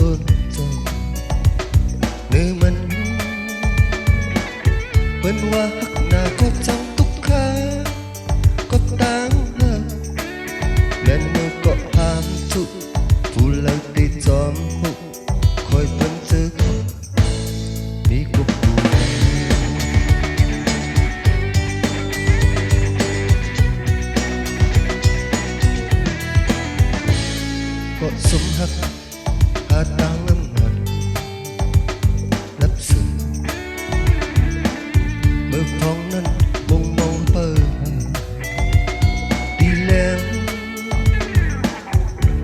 luôn rồi nơi mình bên hoa hắc nà có trong túc khá có đáng hơn nên nơi có ham trụ phù lâu đi xóm hụ khói vẫn giữ mi cục có sum hắc hà đang ngâm ngần lấp sừng mơ phong năn bông mong bơ đi leo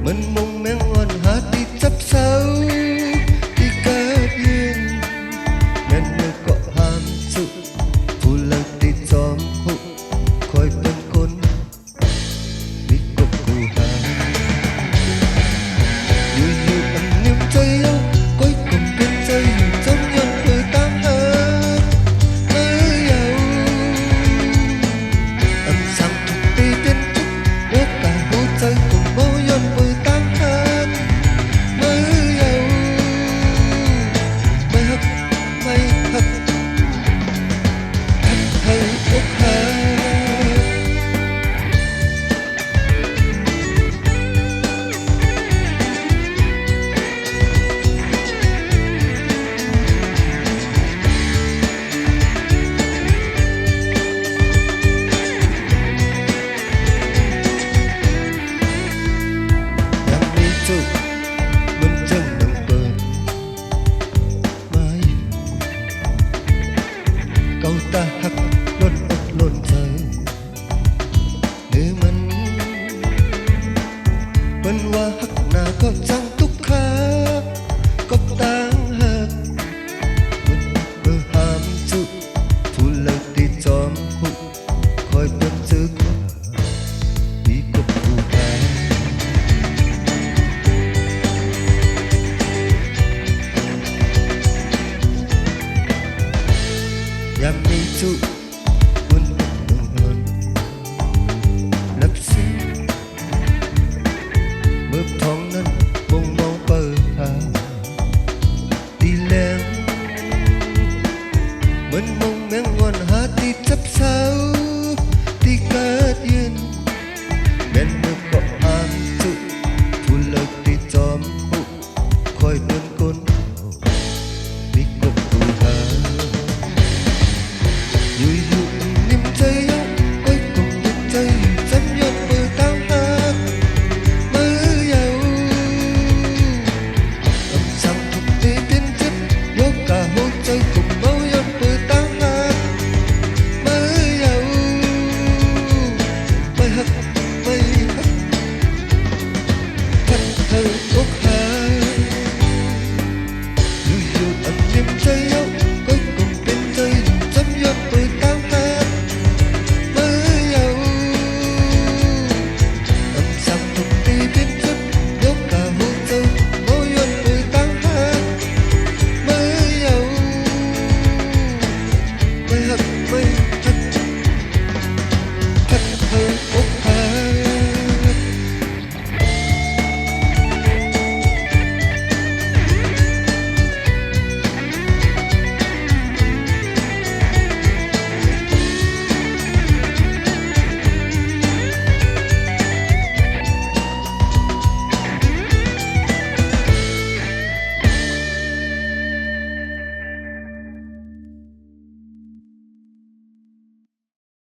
mình mong men ngon hát đi chấp sâu đi kết duyên nên nơi có ham sự phù lâu đi xóm hụ khói bên côn đi cục cù hà như như âm niệm chơi đâu cuối cùng bên chơi giống nhân người tam hết mới giàu âm sang thuộc đi tiên trúc nếu cả hú chơi cùng bao nhân người tam hết mới giàu mây hấp hay ốc hà mình chân nặng bờ mãi câu ta hắc luôn ốc luôn trời nếu mình bên hoa hắc nà có trăng túc khá có đáng hơn mình bơ ham trụ phù lâu đi xóm hụ khói bên giữ đi cục cù hà nhằm đi trụ muốn đường hơn lấp sừng mơ phong năn bông mau bờ hà đi leo mình mong men ngon hát đi chấp sao đi kết duyên bên mơ có ham trụ phù lâu đi xóm hụ khói bên